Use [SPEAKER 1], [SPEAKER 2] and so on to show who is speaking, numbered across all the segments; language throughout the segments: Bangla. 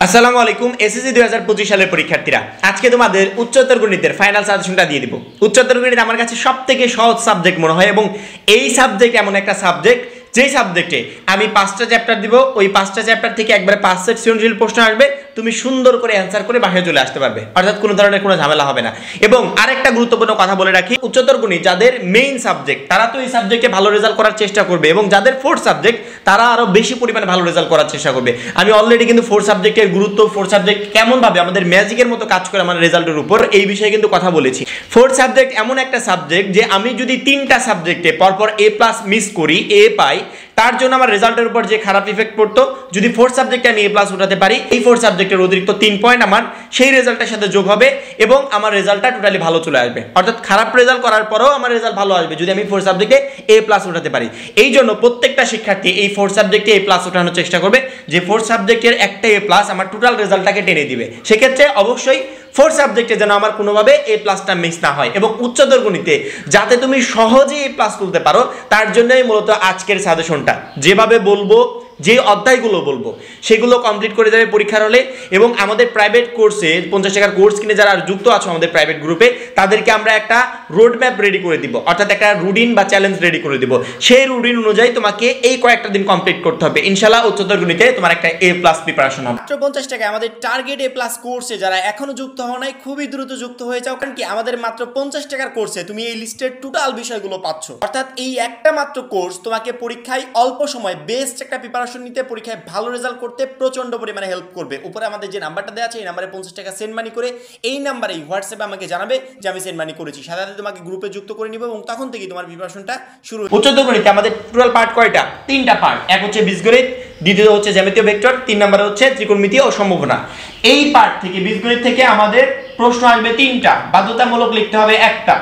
[SPEAKER 1] আসসালামু আলাইকুম এসএসসি 2025 সালের পরীক্ষার্থীরা, আজকে তোমাদের উচ্চতর গণিতের ফাইনাল সাজেশনটা দিয়ে দিব। উচ্চতর গণিত আমার কাছে সবথেকে সহজ সাবজেক্ট মনে হয় এবং এই সাবজেক্ট এমন একটা সাবজেক্ট যেই সাবজেক্টে আমি 5টা চ্যাপ্টার দিব, ওই 5টা চ্যাপ্টার থেকে একবারে 5 সেট সৃজনশীল প্রশ্ন আসবে, তুমি সুন্দর করে অ্যান্সার করে বাসায় চলে আসতে পারবে, অর্থাৎ কোনো ধরনের কোনো ঝামেলা হবে না। এবং আরেকটা গুরুত্বপূর্ণ কথা বলে রাখি, উচ্চতর গণিত যাদের মেইন সাবজেক্ট তারা তো এই সাবজেক্টে ভালো রেজাল্ট করার চেষ্টা করবে এবং যাদের ফোর্থ সাবজেক্ট তারা আরো বেশি পরিমাণে ভালো রেজাল্ট করার চেষ্টা করবে। আমি অলরেডি কিন্তু ফোর্থ সাবজেক্টের গুরুত্ব, ফোর্থ সাবজেক্ট কেমন ভাবে আমাদের ম্যাজিকের মতো কাজ করে আমার রেজাল্টের উপর, এই বিষয়ে কিন্তু কথা বলেছি। ফোর্থ সাবজেক্ট এমন একটা সাবজেক্ট যে আমি যদি 3টা সাবজেক্টে পরপর A+ মিস করি, এ পাই, তার জন্য আমার রেজাল্টের উপর যে খারাপ ইফেক্ট পড়তো, যদি ফোর্থ সাবজেক্টে আমি A+ উঠাতে পারি, এই ফোর্থ সাবজেক্টের অতিরিক্ত 3 পয়েন্ট আমার সেই রেজাল্টের সাথে যোগ হবে এবং আমার রেজাল্টটা টোটালি ভালো চলে আসবে। অর্থাৎ খারাপ রেজাল্ট করার পরেও আমার রেজাল্ট ভালো আসবে যদি আমি ফোর্থ সাবজেক্টে A+ উঠাতে পারি। এই জন্য প্রত্যেকটা শিক্ষার্থী এই ফোর্থ সাবজেক্টে A+ উঠানোর চেষ্টা করবে, যে ফোর্থ সাবজেক্টের একটা A+ আমার টোটাল রেজাল্টটাকে টেনে দিবে। সেক্ষেত্রে অবশ্যই ফোর্থ সাবজেক্টে যেন আমার কোনোভাবে A+টা মিস না হয় এবং উচ্চতর গণিতে যাতে তুমি সহজে A+ তুলতে পারো, তার জন্যই মূলত আজকের সাজেশনটা। যেভাবে বলবো, যে অধ্যায়গুলো বলবো সেগুলো কমপ্লিট করে যাবে পরীক্ষার হলে। এবং আমাদের প্রাইভেট কোর্সে 50 টাকার কোর্স কিনে যারা যুক্ত আছো আমাদের প্রাইভেট গ্রুপে, তাদেরকে আমরা একটা রোড ম্যাপ রেডি করে দিব, অর্থাৎ একটা রুটিন বা চ্যালেঞ্জ রেডি করে দিব। সেই রুটিন অনুযায়ী তোমাকে এই কয়েকটা দিন কমপ্লিট করতে হবে, ইনশাআল্লাহ উচ্চতর গণিতে তোমার একটা A+ প্রিপারেশন হবে। মাত্র 50 টাকায় আমাদের টার্গেট A+ কোর্সে যারা এখনো যুক্ত হও নাই, খুবই দ্রুত যুক্ত হয়ে যাও, কারণ কি আমাদের মাত্র 50 টাকার কোর্সে তুমি এই লিস্টের টোটাল বিষয়গুলো পাচ্ছ। অর্থাৎ এই একটা মাত্র কোর্স তোমাকে পরীক্ষায় অল্প সময় বেস্ট একটা প্রিপারেশন নিতে, পরীক্ষায় ভালো রেজাল্ট করতে প্রচন্ড পরিমাণে হেল্প করবে। উপরে আমাদের যে নাম্বারটা দেওয়া আছে, এই নাম্বারে 50 টাকা সেন্ড মানি করে এই নাম্বারে হোয়াটসঅ্যাপে আমাকে জানাবে যে আমি সেন্ড মানি করেছি, সাথে সাথে তোমাকে গ্রুপে যুক্ত করে নিব এবং তখন থেকেই তোমার প্রিপারেশনটা শুরু। উচ্চতর গণিতে আমাদের টোটাল পার্ট কয়টা? 3টা পার্ট। এক হচ্ছে বীজগণিত, দ্বিতীয় হচ্ছে জ্যামিতীয় ভেক্টর, 3 নম্বরে হচ্ছে ত্রিকোণমিতি ও সম্ভাবনা। এই পার্ট থেকে বীজগণিত থেকে আমাদের প্রশ্ন আসবে 3টা, বাধ্যতামূলক লিখতে হবে একটা।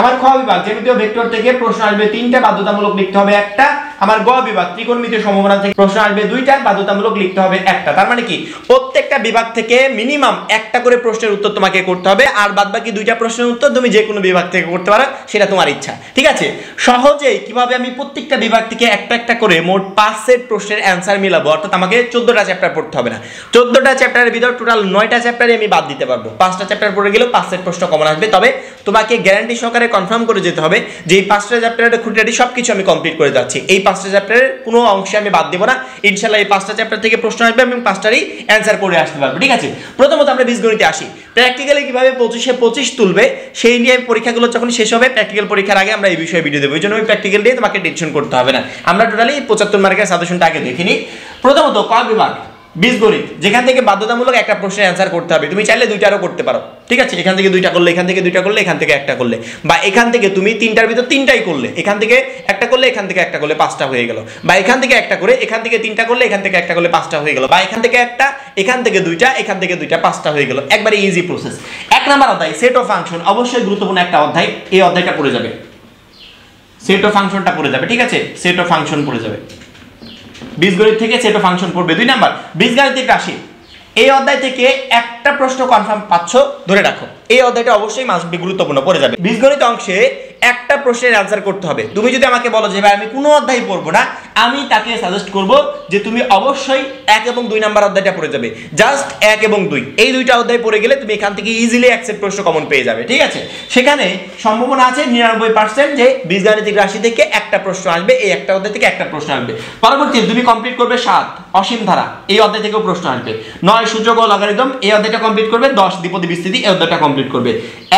[SPEAKER 1] আমার খ বিভাগ জ্যামিতীয় ভেক্টর থেকে প্রশ্ন আসবে 3টা, বাধ্যতামূলক লিখতে হবে একটা। আমার গ বিভাগ ত্রিকোণমিতি সম্ভাবনা থেকে প্রশ্ন আসবে 2টা, বাধ্যতামূলক লিখতে হবে একটা। তার মানে কি প্রত্যেকটা বিভাগ থেকে মিনিমাম একটা করে প্রশ্নের উত্তর তোমাকে করতে হবে, আর বাদবাকি 2টা প্রশ্নের উত্তর তুমি যে কোনো বিভাগ থেকে করতে পারো, সেটা তোমার ইচ্ছা। ঠিক আছে? সহজেই কিভাবে আমি প্রত্যেকটা বিভাগ থেকে একটা একটা করে মোট 5 সেট প্রশ্নের অ্যান্সার মিলাবো, অর্থাৎ আমাকে 14টা চ্যাপ্টার পড়তে হবে না। 14টা চ্যাপ্টারের ভিতর টোটাল 9টা চ্যাপ্টারে আমি বাদ দিতে পারবো। 5টা চ্যাপ্টার পড়ে গেলেও 5 সেট প্রশ্ন কমন আসবে। তবে তোমাকে গ্যারান্টি সহকারে কনফার্ম করে যেতে হবে যে এই 5টা চ্যাপ্টারের খুঁটিনাটি সবকিছু আমি কমপ্লিট করে যাচ্ছি। এই 5টা চ্যাপ্টারের কোনো অংশে আমি বাদ দেব না। ইনশাআল্লাহ এই 5টা চ্যাপ্টার থেকে প্রশ্ন আসবে এবং 5টারই অ্যান্সার করে আসতে পারবো। ঠিক আছে? প্রথমত আমরা বীজগণিতে আসি। প্র্যাকটিক্যালি কিভাবে 25-এ 25 তুলবে সেই নিয়ে পরীক্ষাগুলো যখন শেষ হবে, প্র্যাকটিক্যাল পরীক্ষার আগে আমরা এই বিষয়ে ভিডিও দেবো। এই জন্য ওই প্র্যাকটিক্যাল দিয়ে তোমাকে টেনশন করতে হবে না। আমরা টোটালি 75 মার্কের সাজেশনটা আগে দেখিনি। প্রথমত ক বিভাগ বীজগণিত, যেখান থেকে বাধ্যতামূলক একটা প্রশ্নের অ্যান্সার করতে হবে। তুমি চাইলে 2টারও করতে পারো। ঠিক আছে? এখান থেকে 2টা করলে, এখান থেকে 2টা করলে, এখান থেকে একটা করলে, বা এখান থেকে তুমি 3টার ভিতর 3টাই করলে, এখান থেকে একটা করলে, এখান থেকে একটা করলে 5টা হয়ে গেল, বা এখান থেকে একটা করে এখান থেকে 3টা করলে, এখান থেকে একটা করলে 5টা হয়ে গেল, বা এখান থেকে একটা, এখান থেকে 2টা, এখান থেকে 2টা, 5টা হয়ে গেল। একবারে ইজি প্রসেস। 1 নাম্বার অধ্যায় সেট অফ ফাংশন, অবশ্যই গুরুত্বপূর্ণ একটা অধ্যায়। এই অধ্যায়টা পড়ে যাবে, সেট অফ ফাংশনটা পড়ে যাবে। ঠিক আছে? সেট অফ ফাংশন পড়ে যাবে। বীজগণিত থেকে সেট অফ ফাংশন পড়বে। 2 নাম্বার বীজগাণিতিক রাশি। এই অধ্যায় থেকে একটা প্রশ্ন কনফার্ম পাচ্ছ, ধরে রাখো। এই অধ্যায়টা অবশ্যই মাস্ট বি গুরুত্বপূর্ণ, পড়ে যাবে। বীজগণিত অংশে একটা প্রশ্নের অ্যান্সার করতে হবে। তুমি যদি আমাকে বলো যে ভাই আমি কোনো অধ্যায় পড়বো না, আমি তাকে সাজেস্ট করব যে তুমি অবশ্যই 1 এবং 2 নাম্বার অধ্যায়টা পড়ে যাবে। জাস্ট 1 এবং 2 এই 2টা অধ্যায় পড়ে গেলে তুমি এখান থেকে ইজিলি 1 সেট প্রশ্ন কমন পেয়ে যাবে। ঠিক আছে? সেখানে সম্ভাবনা আছে 99% যে বীজগাণিতিক রাশি থেকে একটা প্রশ্ন আসবে, এই একটা অধ্যায় থেকে একটা প্রশ্ন আসবে। পরবর্তী তুমি কমপ্লিট করবে 7 অসীম ধারা, এই অধ্যায় থেকেও প্রশ্ন আসবে। 9 সূচক ও লগারিদম, এই অধ্যায়টা কমপ্লিট করবে। 10 দ্বিপদী বিস্তৃতি, এই অধ্যায়টা কমপ্লিট করবে।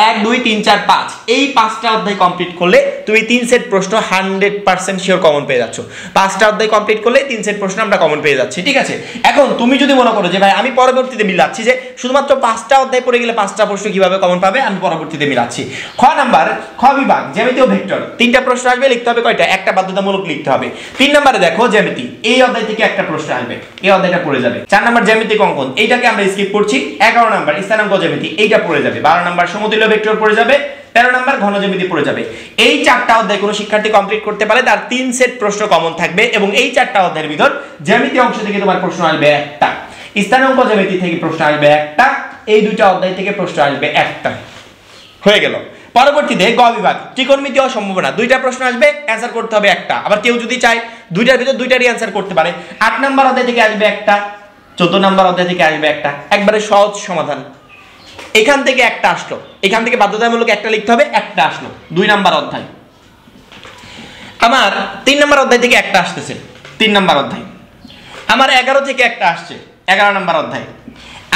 [SPEAKER 1] 1 2 3 4 5 এই 5টা অধ্যায় কমপ্লিট করলে তুমি 3 সেট প্রশ্ন 100% শিওর কমন পেয়ে যাচ্ছ। 5টা অধ্যায় কমপ্লিট করলে 3 সেট প্রশ্ন আমরা কমন পেয়ে যাচ্ছি। ঠিক আছে? এখন তুমি যদি মনে করো যে ভাই আমি পরবর্তীতে মিলাচ্ছি, যে শুধুমাত্র 5টা অধ্যায় পড়ে গেলে 5টা প্রশ্ন কিভাবে কমন পাবে, আমি পরবর্তীতে মিলাচ্ছি। খ নাম্বার খ বিভাগ জ্যামিতীয় ভেক্টর, 3টা প্রশ্ন আসবে, লিখতে হবে কয়টা? একটা, বাধ্যতামূলক লিখতে হবে। 3 নম্বরে দেখো জ্যামিতি, এই অধ্যায় থেকে একটা প্রশ্ন আসবে, এই অধ্যায়টা পড়ে যাবে। 4 নম্বর জ্যামিতিক অঙ্কন, এইটাকে আমরা স্কিপ করছি। 11 নম্বর স্থানাঙ্ক জ্যামিতি, এইটা পড়ে যাবে। 12 নম্বর সমতুল্য ভেক্টর পড়ে যাবে। 13 নম্বর ঘন জ্যামিতি পড়ে যাবে। এই 4টা অধ্যায় কোনো শিক্ষার্থী কমপ্লিট করতে পারে, তার 3 সেট প্রশ্ন কমন থাকবে এবং এই 4টা অধ্যায়ের ভিতর জ্যামিতি অংশ থেকে তোমার প্রশ্ন আসবে একটা, স্থানাঙ্ক জ্যামিতি থেকে প্রশ্ন আসবে একটা, এই 2টা অধ্যায় থেকে প্রশ্ন আসবে একটা। হয়ে গেল। পরবর্তীতে গ বিভাগ ত্রিকোণমিতি ও সম্ভাবনা, 2টা প্রশ্ন আসবে, অ্যান্সার করতে হবে একটা। আবার কেউ যদি চায় 2টার ভিতর 2টারই অ্যান্সার করতে পারে। 8 নম্বর অধ্যায় থেকে আসবে একটা, 14 নাম্বার অধ্যায় থেকে আসবে একটা, একবারে সহজ সমাধান। এখান থেকে একটা আসলো, এখান থেকে বাধ্যতামূলক একটা লিখতে হবে, একটা আসলো 2 নাম্বার অধ্যায়। আমার 3 নাম্বার অধ্যায় থেকে একটা আসতেছে, 3 নাম্বার অধ্যায়। আমার 11 থেকে একটা আসছে, 11 নাম্বার অধ্যায়।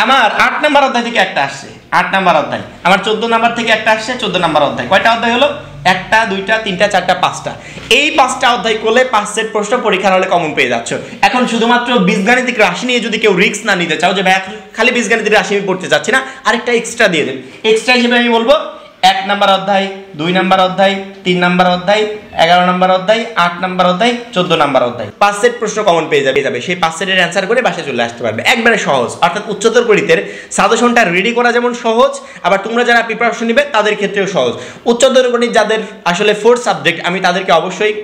[SPEAKER 1] আমার 8 নাম্বার অধ্যায় থেকে একটা আসছে, 8 নাম্বার অধ্যায়। আমার 14 নাম্বার থেকে একটা আসছে, 14 নাম্বার অধ্যায়। কয়টা অধ্যায় হলো? 1টা 2টা 3টা 4টা 5টা। এই 5টা অধ্যায় করলে 5 সেট প্রশ্ন পরীক্ষার হলে কমন পেয়ে যাচ্ছ। এখন শুধুমাত্র বীজগাণিতিক রাশি নিয়ে যদি কেউ রিস্ক না নিতে চাও যে ভাই খালি বীজগাণিতিক রাশি আমি পড়তে চাচ্ছি না, আরেকটা এক্সট্রা দিয়ে দেন। এক্সট্রা হিসেবে আমি বলবো 1 নাম্বার অধ্যায়, 2 নাম্বার অধ্যায়, 3 নাম্বার অধ্যায়, 11 নাম্বার অধ্যায়, 8 নাম্বার অধ্যায়, 14 নাম্বার অধ্যায়। 5 সেট প্রশ্ন কমন পেয়ে যাবে। সেই 5 সেটের অ্যান্সার করে বাসায় চলে আসতে পারবে, একবারে সহজ। অর্থাৎ উচ্চতর গণিতের সাজেশনটা রেডি করা যেমন সহজ, আবার তোমরা যারা প্রিপারেশন নিবে তাদের ক্ষেত্রেও সহজ। উচ্চতর গণিত যাদের আসলে 4 সাবজেক্ট, আমি তাদেরকে অবশ্যই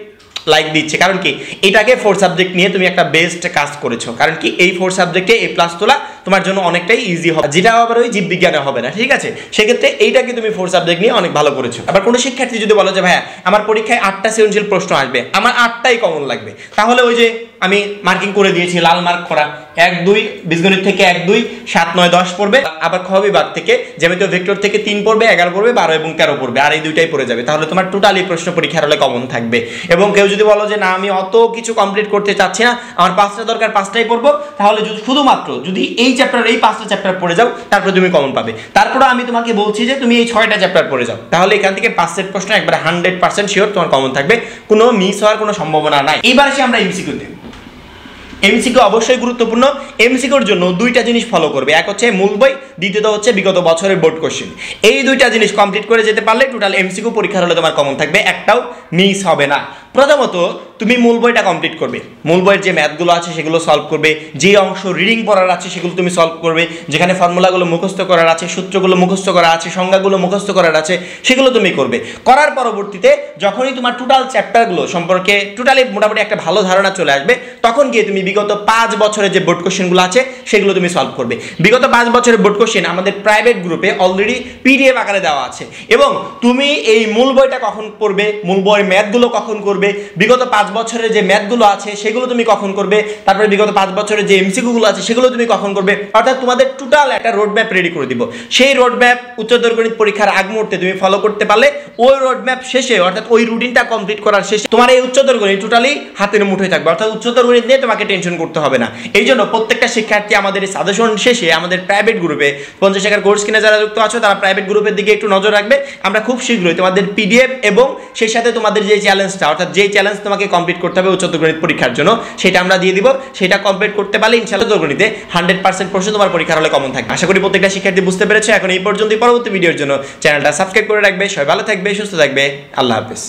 [SPEAKER 1] লাইক দিচ্ছে। কারণ কি, এটাকে 4 সাবজেক্ট নিয়ে তুমি একটা বেস্ট কাজ করেছো। কারণ কি, এই 4 সাবজেক্টে A+ তোলা তোমার জন্য অনেকটাই ইজি হবে, যেটা আবার ওই জীববিজ্ঞানে হবে না, ঠিক আছে? সেক্ষেত্রে এইটাকে তুমি 4 সাবজেক্ট নিয়ে অনেক ভালো করেছো। আবার কোনো শিক্ষার্থী যদি বলো যে ভাইয়া আমার পরীক্ষায় 8টা সৃজনশীল প্রশ্ন আসবে, আমার 8টাই কমন লাগবে, তাহলে ওই যে আমি মার্কিং করে দিয়েছি, লাল মার্ক করা 1 2 বীজগণিত থেকে 1 2 7 9 10 পড়বে। আবার খ বিভাগ থেকে জ্যামিতীয় ভেক্টর থেকে 3 পড়বে, 11 পড়বে, 12 এবং 13 পড়বে, আর এই দুইটাই পড়ে যাবে। তাহলে তোমার টোটালি প্রশ্ন পরীক্ষার হলে কমন থাকবে। এবং কেউ যদি বলো যে না আমি অত কিছু কমপ্লিট করতে চাচ্ছি না, আমার 5টা দরকার, 5টাই পড়বো, তাহলে শুধুমাত্র যদি এই চ্যাপ্টার, এই 5টা চ্যাপ্টার পড়ে যাও, তারপরে তুমি কমন পাবে। তারপরে আমি তোমাকে বলছি যে তুমি এই 6টা চ্যাপ্টার পড়ে যাও, তাহলে এখান থেকে 5 সেট প্রশ্ন একবারে 100% শিওর তোমার কমন থাকবে, কোনো মিস হওয়ার কোনো সম্ভাবনা নাই। এবার আসি আমরা এমসিকিউ তে। এমসিকিউ অবশ্যই গুরুত্বপূর্ণ। এমসিকিউর জন্য 2টা জিনিস ফলো করবে, এক হচ্ছে মূল বই, দ্বিতীয়ত হচ্ছে বিগত বছরের বোর্ড কোশ্চেন। এই 2টা জিনিস কমপ্লিট করে যেতে পারলে টোটাল এমসিকিউ পরীক্ষার হলে তোমার কমন থাকবে, একটাও মিস হবে না। প্রথমত তুমি মূল বইটা কমপ্লিট করবে, মূল বইয়ের যে ম্যাথগুলো আছে সেগুলো সলভ করবে, যে অংশ রিডিং পড়ার আছে সেগুলো তুমি সলভ করবে, যেখানে ফর্মুলাগুলো মুখস্থ করার আছে, সূত্রগুলো মুখস্থ করা আছে, সংজ্ঞাগুলো মুখস্থ করার আছে, সেগুলো তুমি করবে। করার পরবর্তীতে যখনই তোমার টোটাল চ্যাপ্টারগুলো সম্পর্কে টোটালি মোটামুটি একটা ভালো ধারণা চলে আসবে, তখন গিয়ে তুমি বিগত 5 বছরের যে বোর্ড কোশ্চেনগুলো আছে সেগুলো তুমি সলভ করবে। বিগত 5 বছরের বোর্ড কোশ্চেন আমাদের প্রাইভেট গ্রুপে অলরেডি PDF আকারে দেওয়া আছে, এবং তুমি এই মূল বইটা কখন পড়বে, মূল বইয়ের ম্যাথগুলো কখন করবে, বিগত 5 বছরের যে ম্যাথগুলো আছে সেগুলো তুমি কখন করবে, তারপরে বিগত 5 বছরের যে এমসিকিউগুলো আছে সেগুলো তুমি কখন করবে, অর্থাৎ তোমাদের টোটাল একটা রোডম্যাপ রেডি করে দিব। সেই রোডম্যাপ উচ্চতর গণিত পরীক্ষার আগ মুহূর্তে তুমি ফলো করতে পারলে ওই রোডম্যাপ শেষে, অর্থাৎ ওই রুটিনটা কমপ্লিট করার শেষে তোমার এই উচ্চতর গণিত টোটালি হাতের মুঠোয় থাকবে, অর্থাৎ উচ্চতর গণিত নিয়ে তোমাকে টেনশন করতে হবে না। এই জন্য প্রত্যেকটা শিক্ষার্থী আমাদের এই সাজেশন শেষে আমাদের প্রাইভেট গ্রুপে 50 টাকার কোর্স কিনে যারা যুক্ত আছো তারা প্রাইভেট গ্রুপের দিকে একটু নজর রাখবে। আমরা খুব শীঘ্রই তোমাদের PDF এবং সেই সাথে তোমাদের যে চ্যালেঞ্জটা, অর্থাৎ যে চ্যালেঞ্জ তোমাকে কমপ্লিট করতে হবে উচ্চতর গণিত পরীক্ষার জন্য, সেটা আমরা দিয়ে দিব। সেটা কমপ্লিট করতে পারলে ইনশাআল্লাহ উচ্চতর গণিতে 100% প্রশ্ন তোমার পরীক্ষার হলে কমন থাকবে। আশা করি প্রত্যেকটা শিক্ষার্থী বুঝতে পেরেছে। এখন এই পর্যন্তই, পরবর্তী ভিডিওর জন্য চ্যানেলটা সাবস্ক্রাইব করে রাখবে। সবাই ভালো থাকবে, সুস্থ থাকবে, আল্লাহ হাফেজ।